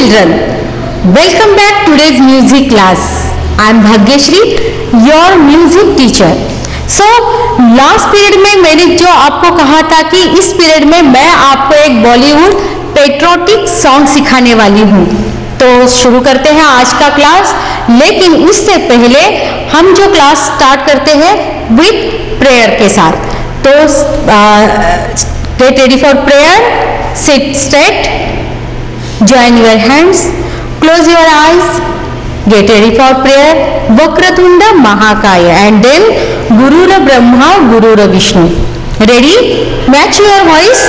children, welcome back to today's music class. I am Bhagyashri, your music teacher. So last period में मैंने जो आपको कहा था कि इस पीरियड में मैं आपको एक बॉलीवुड पेट्रोटिक सॉन्ग सिखाने वाली हूँ, तो शुरू करते हैं आज का क्लास। लेकिन उससे पहले हम जो क्लास स्टार्ट करते हैं विथ प्रेयर के साथ, तो get ready for prayer, seat straight, join your hands, close your eyes, get ready for prayer. Vakratunda Mahakaya, and then Gurura Brahma, Gurura Vishnu. Ready? Match your voice.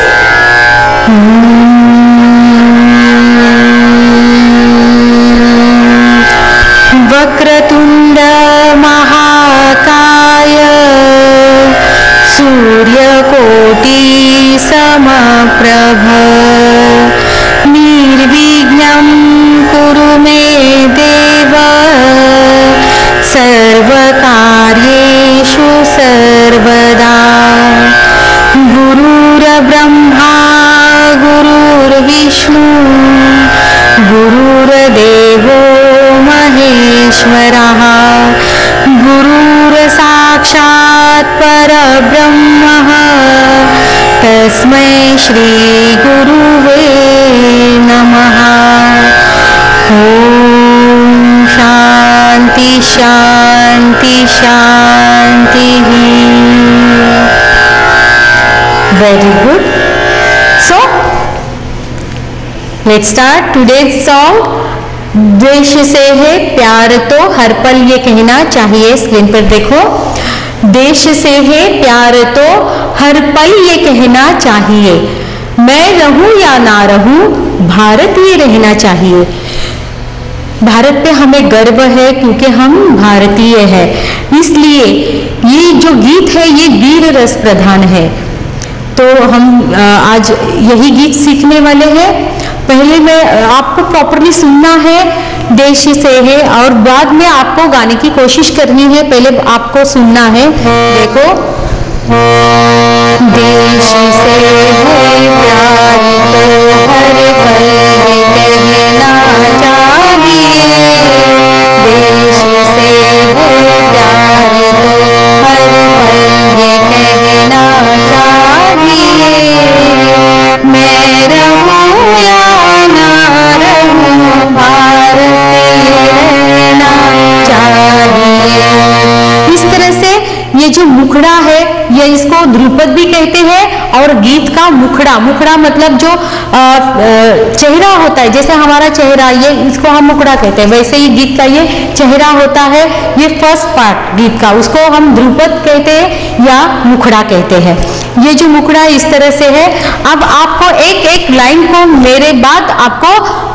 Vakratunda Mahakaya, Surya Koti Samaprabha, निर्विघ्नं कुरु मे देव, सर्वकार्येषु सर्वदा। गुरुर्ब्रह्मा गुरुर्विष्णु गुरुर्देवो महेश्वरः, गुरुर्साक्षात् परब्रह्मः, तस्मै श्री गुरुवे नमः। ओम शांति शांति शांति। Very good. So let's start today's song. देश से है प्यार तो हर पल ये कहना चाहिए। स्क्रीन पर देखो, देश से है प्यार तो हर पल ये कहना चाहिए, मैं रहूं या ना रहूं भारत ये रहना चाहिए। भारत पे हमें गर्व है क्योंकि हम भारतीय हैं, इसलिए ये जो गीत है ये वीर रस प्रधान है। तो हम आज यही गीत सीखने वाले हैं। पहले में आपको प्रॉपरली सुनना है देश से है, और बाद में आपको गाने की कोशिश करनी है। पहले आपको सुनना है। देखो, देश से है प्यार तो हर पल कहना चाहिए, देश से है प्यार तो हर पल कहना चाहिए, मैं रहूं या ना रहूं भारतीय रहना चाहिए। इस तरह से ये जो मुखड़ा है, ये इसको ध्रुपद भी कहते हैं, और गीत का मुखड़ा, मुखड़ा मतलब जो चेहरा होता है, जैसे हमारा चेहरा, ये इसको हम मुखड़ा कहते हैं, वैसे ही गीत का ये चेहरा होता है। ये फर्स्ट पार्ट गीत का, उसको हम ध्रुपद कहते हैं या मुखड़ा कहते हैं। ये जो मुखड़ा इस तरह से है। अब आपको एक एक लाइन को मेरे बाद आपको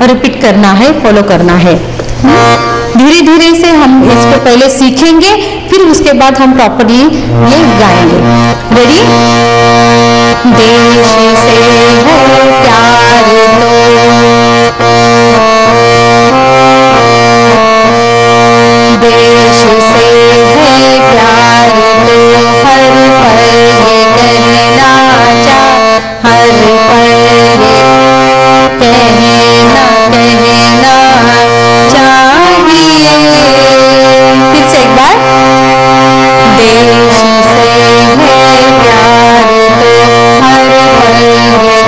रिपीट करना है, फॉलो करना है। धीरे धीरे से हम इसको पहले सीखेंगे, फिर उसके बाद हम प्रॉपरली ये गाएंगे। रेडी? देश से है प्यार तो देश से है प्यार तो हर पल ये कहना हर पल ये कहना चाहिए। फिर से एक बार, देश से है प्यार तो हर पल ये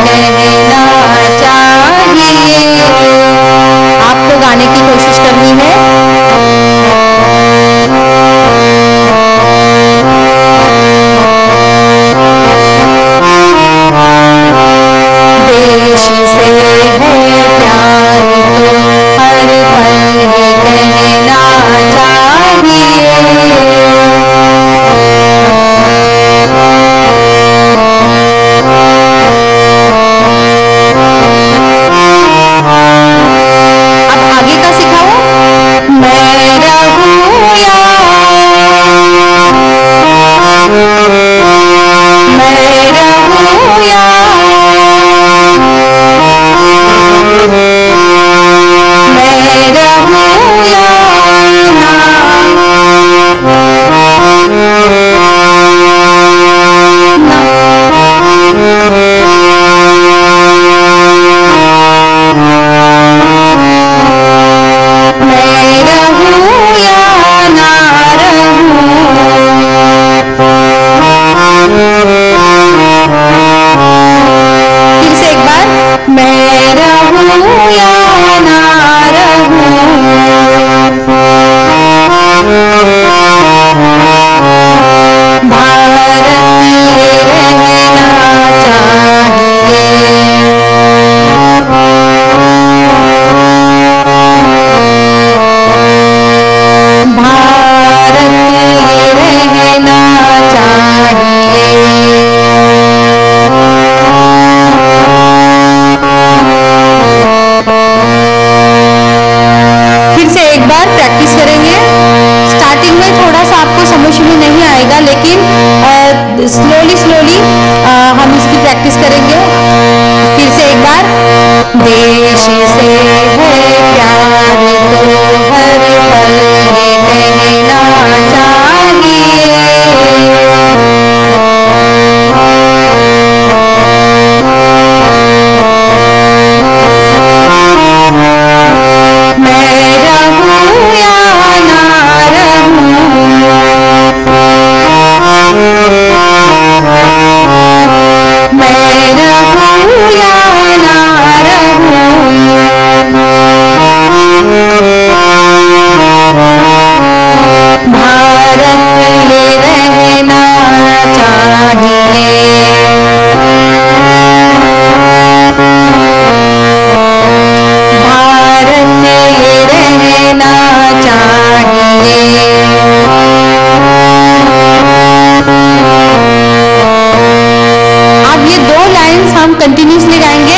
हम कंटिन्यूसली गाएंगे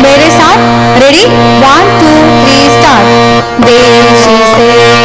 मेरे साथ। Ready, 1 2 3 start. देश से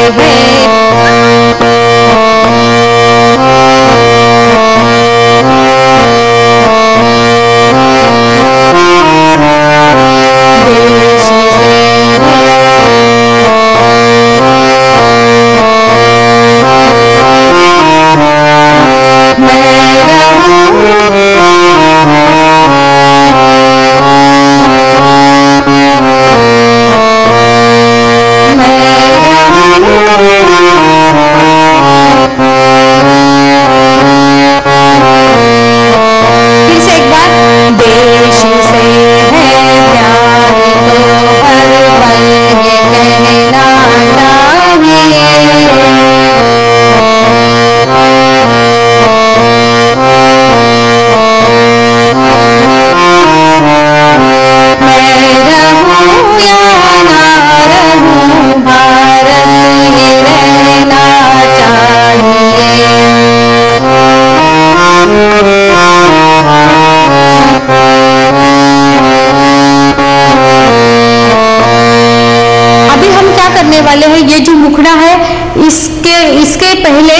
वाले हैं, ये जो मुखड़ा है इसके पहले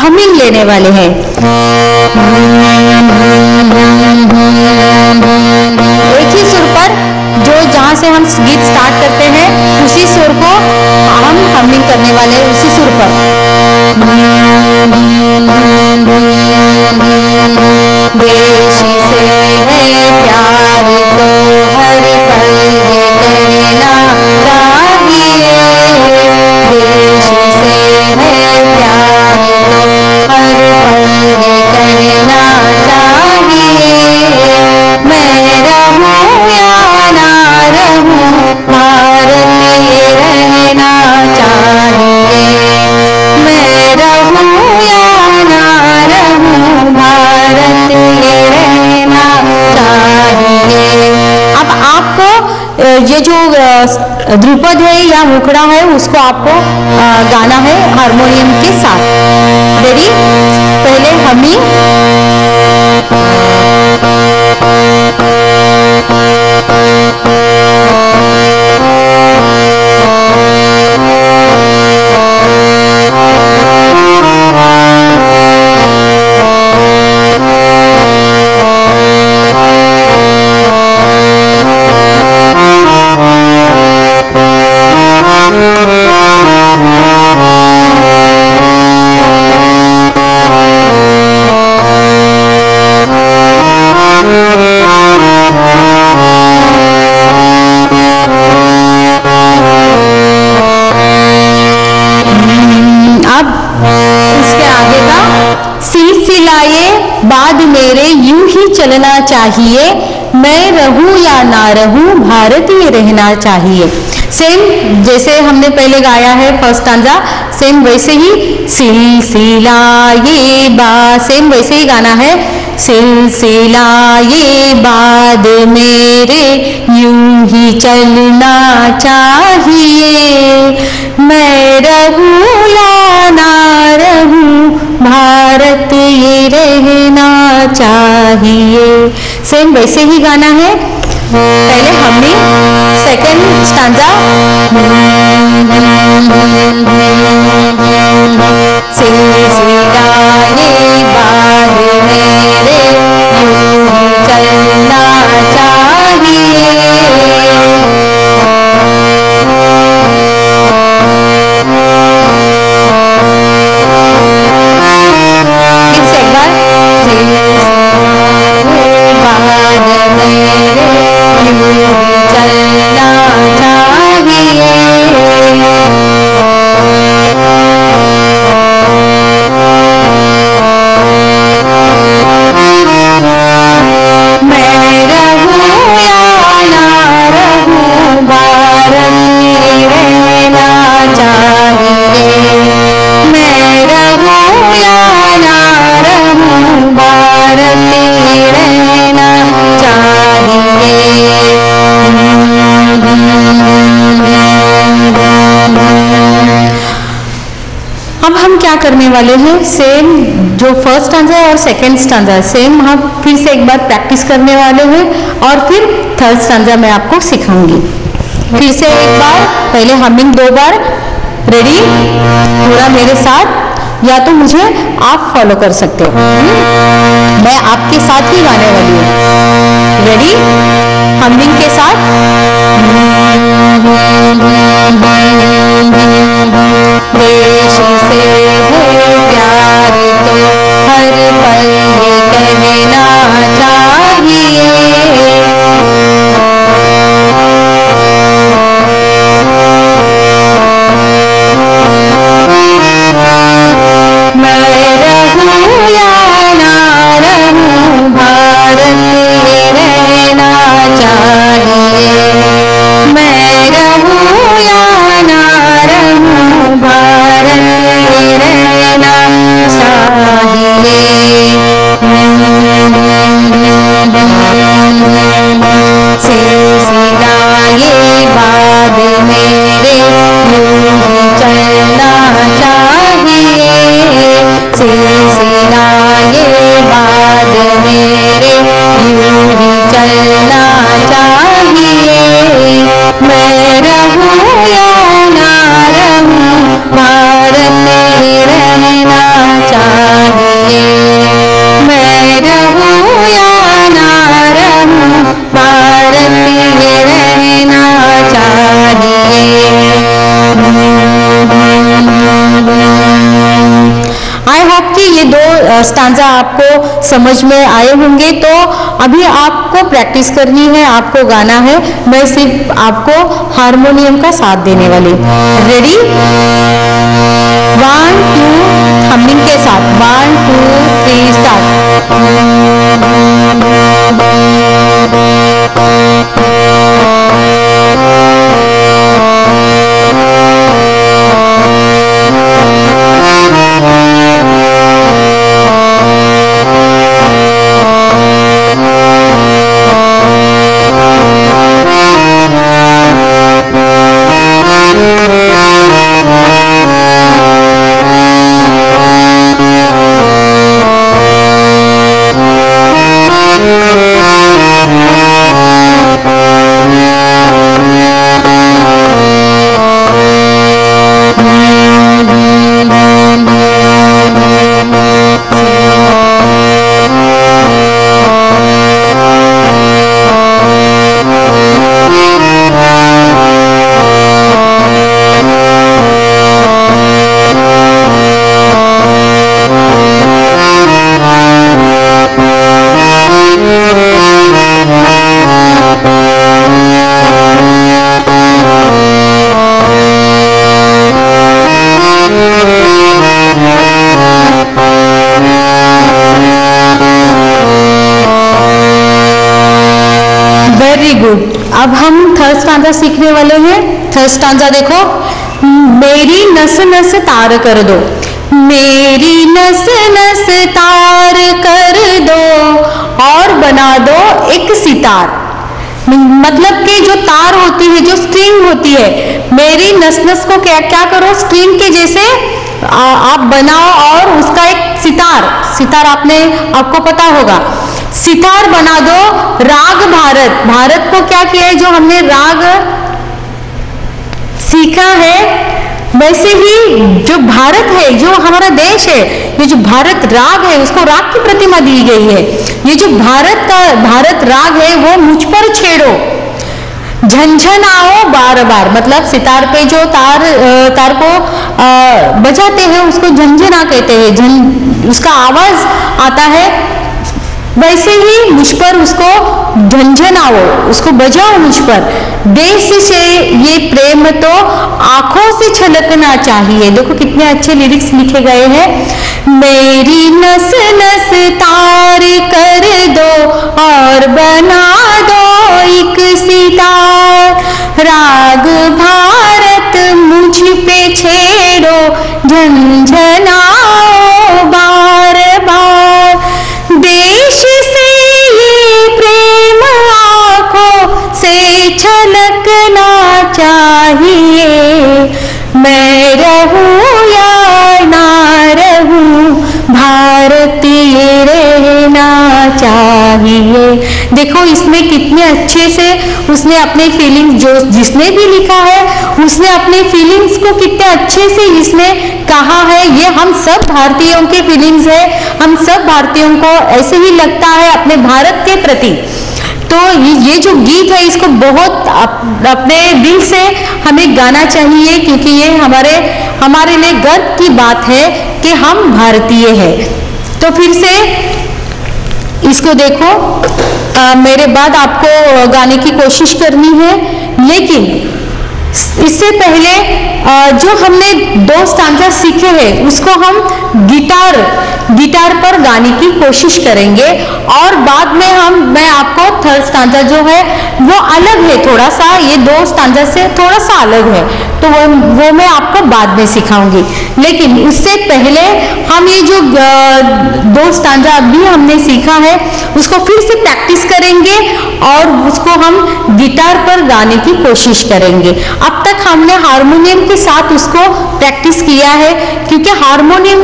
हमिंग लेने वाले हैं। एक ही सुर पर जो जहां से हम गीत स्टार्ट करते हैं उसी सुर को हम हमिंग करने वाले हैं, उसी सुर पर। देश से है प्यार तो हर पल ये कहना चाहिए। देश से है प्यार तो हर पल ये कहना चाहिए। मैं रहूं या ना रहूं भारत ये रहना चाहिए। मैं रहूं या ना रहूं भारत ये रहना चाहिए। अब आपको ये जो ध्रुपद है या मुखड़ा है उसको आपको गाना है हारमोनियम के साथ। रेडी, पहले हमिंग, बाद मेरे यूं ही चलना चाहिए। मैं रहूं या ना रहूं भारत ये रहना चाहिए। सेम जैसे हमने पहले गाया है फर्स्ट स्टांजा, सेम वैसे ही सिलसिला ये सेम वैसे ही गाना है। सिलसिला ये बाद मेरे यूं ही चलना चाहिए। मैं रहूं या ना रहूं भारत ये रहना चाहिए। सेम वैसे ही गाना है। पहले हमने सेकंड स्टांजा, सिलसिला ये बाद मेरे यूं ही चलना चाहिए। करने वाले हैं सेम जो फर्स्ट स्टांजा है और सेकंड स्टांजा है सेम हम फिर से एक बार प्रैक्टिस करने वाले हैं और फिर थर्ड स्टांजा मैं आपको सिखाऊंगी। फिर से एक बार, पहले हमिंग 2 बार। रेडी? पूरा मेरे साथ, या तो मुझे आप फॉलो कर सकते हो, मैं आपके साथ ही गाने वाली हूँ। रेडी? हमिंग के साथ। देश से है प्यार तो हर पल ये कहना चाहिए, मैं रहूं या ना रहूं भारत में रहना चाहिए, मैं रहूं या ना रहूं भारत में रहना चाहिए। सिलसिलाए बाद मेरे यूं ही चलना चाहिए, सिलसिलाए बाद मेरे यूं ही चलना चाहिए, मैं रहूं या ना रहूं भारत में रहना चाहिए, मैं रहूं या ना रहूं भारत में रहना चाहिए। आई होप कि ये 2 स्टांजा आपको समझ में आए होंगे। तो अभी आपको प्रैक्टिस करनी है, आपको गाना है, मैं सिर्फ आपको हारमोनियम का साथ देने वाली। रेडी? 1 2 हमिंग के साथ 1 2 3 स्टार्ट। Very good. अब हम थर्ड स्टांजा सीखने वाले हैं। थर्ड स्टांजा देखो, मेरी नस नस तार कर दो, मेरी नस नस तार कर दो और बना दो एक सितार। मतलब कि जो तार होती है, जो स्ट्रिंग होती है, मेरी नस नस को क्या क्या करो, स्ट्रिंग के जैसे आप बनाओ और उसका एक सितार आपको पता होगा, सितार बना दो। राग भारत, भारत को क्या किया है, जो हमने राग सीखा है, वैसे ही जो भारत है, जो हमारा देश है, ये जो भारत राग है, उसको राग की प्रतिमा दी गई है। ये जो भारत राग है, वो मुझ पर छेड़ो, झंझनाओ बार बार। मतलब सितार पे जो तार को बजाते हैं उसको झंझना कहते हैं, उसका आवाज आता है, वैसे ही मुझ पर उसको झंझनाओ, उसको बजाओ मुझ पर। देश से ये प्रेम तो आंखों से छलकना चाहिए। देखो कितने अच्छे लिरिक्स लिखे गए हैं। मेरी नस नस तार कर दो और बना दो एक सितार, राग भारत मुझ पे छेड़ो, झंझनाओ बार बार। देश से ये प्रेम आंखों से छलकना चाहिए, मैं रहूं या ना रहूं भारत देखो इसमें कितने अच्छे से उसने अपने फीलिंग्स, जो जिसने भी लिखा है उसने अपने फीलिंग्स को कितने अच्छे से इसने कहा है। ये हम सब भारतीयों के फीलिंग्स है, हम सब भारतीयों को ऐसे ही लगता है अपने भारत के प्रति। तो ये जो गीत है इसको बहुत अपने दिल से हमें गाना चाहिए, क्योंकि ये हमारे लिए गर्व की बात है कि हम भारतीय हैं। तो फिर से इसको देखो, मेरे बाद आपको गाने की कोशिश करनी है, लेकिन इससे पहले जो हमने 2 स्टांजा सीखे हैं उसको हम गिटार पर गाने की कोशिश करेंगे, और बाद में मैं आपको थर्ड स्टांजा जो है वो अलग है थोड़ा सा, ये 2 स्टांजा से थोड़ा सा अलग है, तो वो मैं आपको बाद में सिखाऊंगी। लेकिन उससे पहले हम ये जो 2 स्टांजा अभी हमने सीखा है उसको फिर से प्रैक्टिस करेंगे और उसको हम गिटार पर गाने की कोशिश करेंगे। अब तक हमने हारमोनियम के साथ उसको प्रैक्टिस किया है, क्योंकि हारमोनियम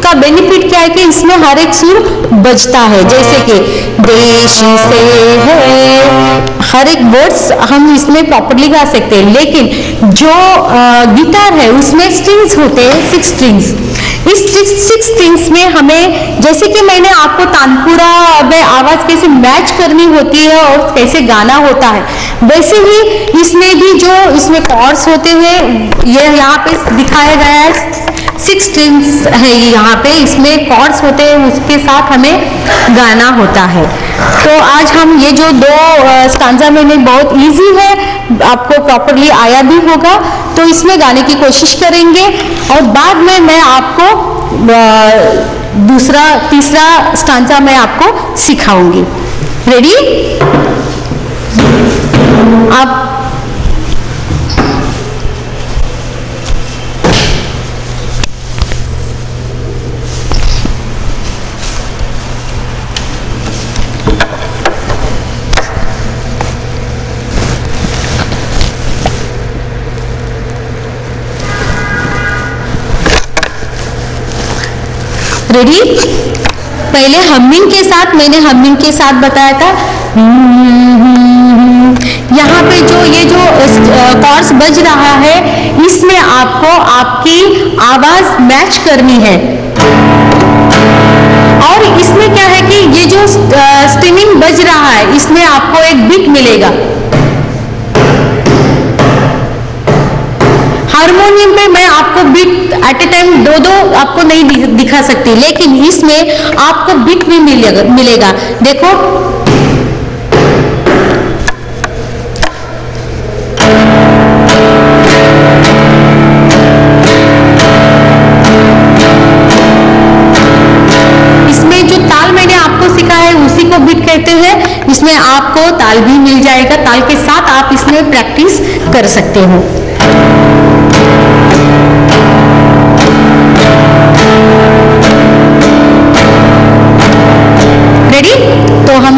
का बेनिफिट क्या है कि इसमें हर एक सुर बजता है, जैसे कि देश से है, हर एक वर्ड्स हम इसमें प्रॉपर्ली गा सकते हैं। लेकिन जो गिटार है उसमें स्ट्रिंग्स होते हैं, 6 स्ट्रिंग्स। इस 6 स्ट्रिंग्स में हमें, जैसे कि मैंने आपको तानपुरा में आवाज कैसे मैच करनी होती है और कैसे गाना होता है, वैसे ही इसमें भी जो इसमें कॉर्ड्स होते हैं, ये यहाँ पे दिखाया गया है 6 स्ट्रिंग्स है यहाँ पे, इसमें कॉर्ड्स होते हैं, उसके साथ हमें गाना होता है। तो आज हम ये जो 2 स्टांजा मैंने बहुत इजी है, आपको प्रॉपर्ली आया भी होगा, तो इसमें गाने की कोशिश करेंगे और बाद में मैं आपको तीसरा स्टांजा मैं आपको सिखाऊंगी। रेडी? आप रेडी? पहले हमिंग के साथ, मैंने हमिंग के साथ बताया था। यहाँ पे ये जो कॉर्ड्स बज रहा है, इसमें आपको आपकी आवाज मैच करनी है। और इसमें क्या है कि ये जो स्ट्रिंगिंग बज रहा है, इसमें आपको एक बीट मिलेगा। हारमोनियम पे मैं आपको बीट एट ए टाइम 2 आपको नहीं दिखा सकती, लेकिन इसमें आपको बीट भी मिलेगा। देखो, इसमें जो ताल मैंने आपको सिखाया है उसी को बीट कहते हैं। इसमें आपको ताल भी मिल जाएगा, ताल के साथ आप इसमें प्रैक्टिस कर सकते हो। रेडी? तो हम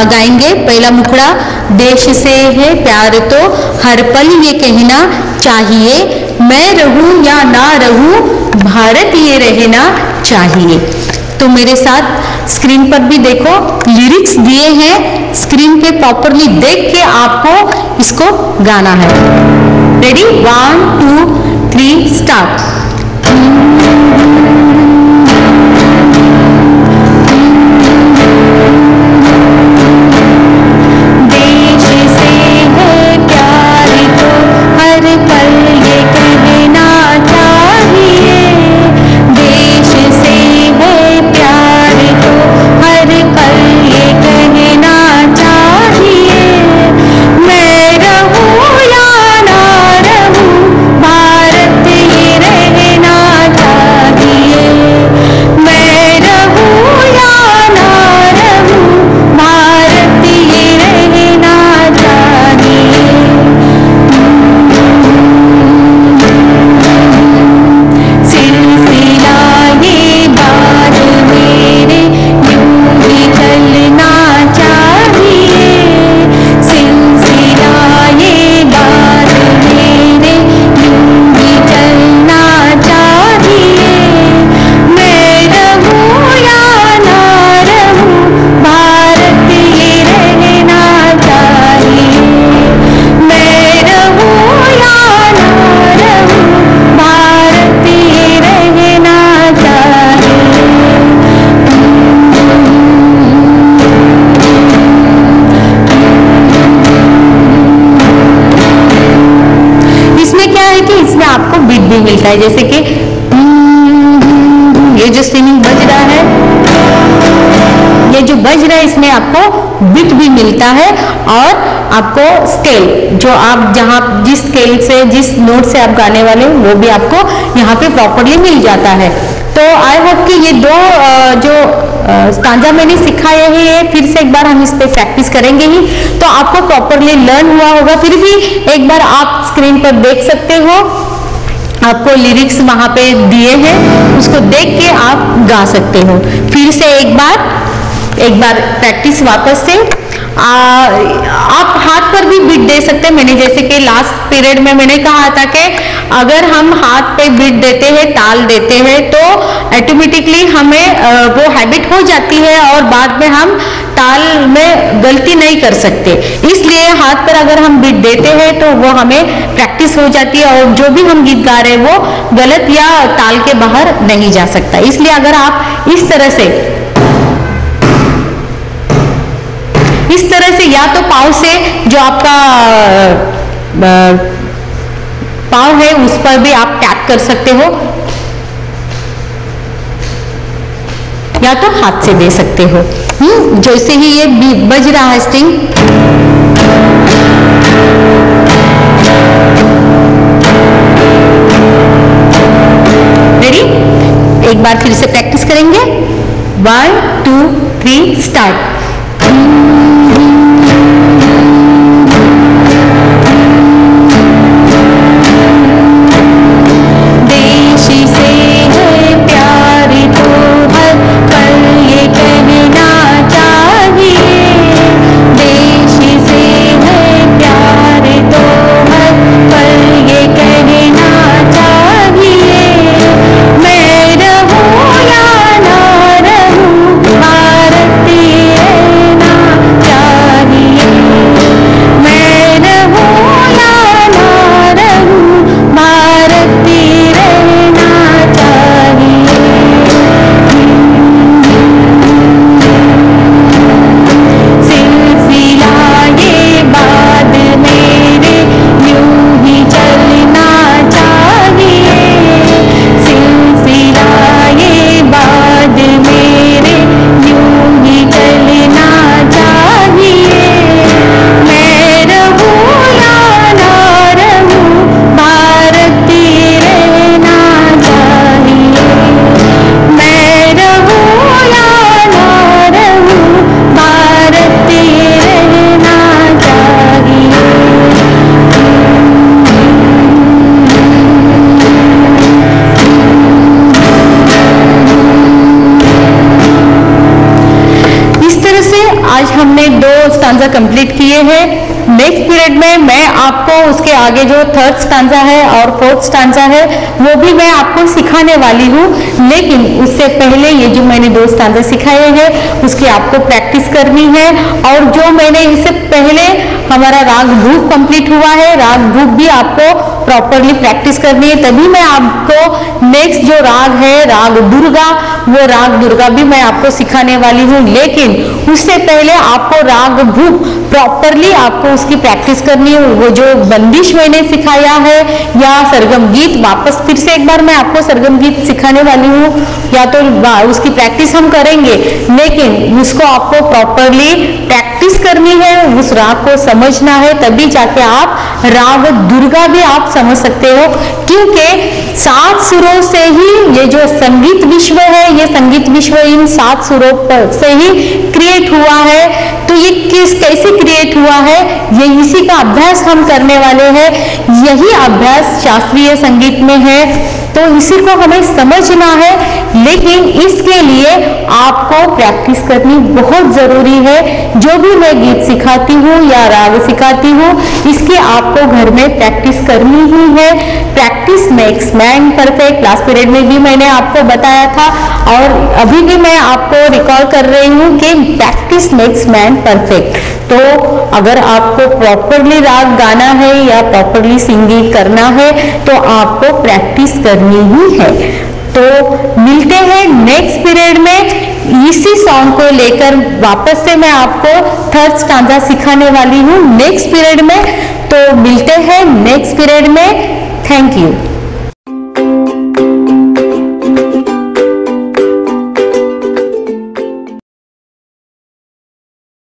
गाएंगे पहला मुखड़ा। देश से है प्यार तो हर पल ये कहना चाहिए, मैं रहूं या ना रहूं भारत ये रहना चाहिए। तो मेरे साथ स्क्रीन पर भी देखो, लिरिक्स दिए हैं, स्क्रीन पे प्रॉपरली देख के आपको इसको गाना है। रेडी? 1 2 3 स्टार्ट। रहना भी मिलता है, जैसे कि ये जो स्ट्रिंग बज रहा है, ये जो बज रहा है इसमें आपको बिट भी मिलता है और आपको स्केल, जो आप जहां जिस स्केल से जिस नोट से आप गाने वाले हो वो भी आपको यहाँ पे प्रॉपरली मिल जाता है। तो आई होप कि ये दो जो स्टांजा मैंने सिखाए हैं ये फिर से एक बार हम इस पे प्रैक्टिस करेंगे ही, तो आपको प्रॉपरली लर्न हुआ होगा। फिर भी एक बार आप स्क्रीन पर देख सकते हो, आपको लिरिक्स वहां पे दिए हैं, उसको देख के आप गा सकते हो। फिर से एक बार प्रैक्टिस वापस से आप हाथ पर भी बीट दे सकते हैं। मैंने जैसे कि लास्ट पीरियड में मैंने कहा था कि अगर हम हाथ पे बीट देते हैं, ताल देते हैं, तो ऑटोमेटिकली हमें वो हैबिट हो जाती है और बाद में हम ताल में गलती नहीं कर सकते। इसलिए हाथ पर अगर हम बीट देते हैं तो वो हमें प्रैक्टिस हो जाती है और जो भी हम गीत गा रहे हैं वो गलत या ताल के बाहर नहीं जा सकता। इसलिए अगर आप इस तरह से या तो पाँव से जो आपका पाँव है उस पर भी आप टैप कर सकते हो, या तो हाथ से दे सकते हो। जैसे ही ये बज रहा है स्ट्रिंग, रेडी? एक बार फिर से प्रैक्टिस करेंगे। 1 2 3 स्टार्ट। आज हमने 2 स्टांजा कंप्लीट किए हैं। नेक्स्ट पीरियड में मैं आपको उसके आगे जो 3rd स्टांजा है और 4th स्टांजा है वो भी मैं आपको सिखाने वाली हूँ, लेकिन उससे पहले ये जो मैंने 2 स्टांजा सिखाए हैं उसकी आपको प्रैक्टिस करनी है। और जो मैंने इससे पहले हमारा राग भूप कंप्लीट हुआ है, राग भूप भी आपको प्रॉपरली प्रैक्टिस करनी है, तभी मैं आपको नेक्स्ट जो राग है राग दुर्गा, वो राग दुर्गा भी मैं आपको सिखाने वाली हूँ। लेकिन उससे पहले आपको राग भूप प्रॉपरली आपको उसकी प्रैक्टिस करनी है। वो जो बंदिश मैंने सिखाया है या सरगम गीत, वापस फिर से एक बार मैं आपको सरगम गीत सिखाने वाली हूँ, या तो उसकी प्रैक्टिस हम करेंगे, लेकिन उसको आपको प्रॉपरली प्रैक्टिस करनी है, उस राग को समझना है, तभी जाके आप राग दुर्गा भी आप समझ सकते हो। क्योंकि 7 सुरों से ही ये जो संगीत विश्व है, ये संगीत विश्व इन 7 सुरों से ही क्रिएट हुआ है। तो ये कैसे क्रिएट हुआ है, ये इसी का अभ्यास हम करने वाले हैं। यही अभ्यास शास्त्रीय संगीत में है, तो इसी को हमें समझना है। लेकिन इसके लिए आपको प्रैक्टिस करनी बहुत जरूरी है। जो भी मैं गीत सिखाती हूँ या राग सिखाती हूँ, इसकी आपको घर में प्रैक्टिस करनी ही है। Practice makes man perfect, last period में भी मैंने आपको बताया था और अभी भी मैं आपको रिकॉल कर रही हूँ कि प्रैक्टिस मेक्स मैन परफेक्ट। तो अगर आपको प्रॉपरली राग गाना है या प्रॉपरली सिंगिंग करना है तो आपको प्रैक्टिस करनी ही है। तो मिलते हैं नेक्स्ट पीरियड में इसी सॉन्ग को लेकर। वापस से मैं आपको 3rd स्टांजा सिखाने वाली हूँ नेक्स्ट पीरियड में। तो मिलते हैं नेक्स्ट पीरियड में। Thank you.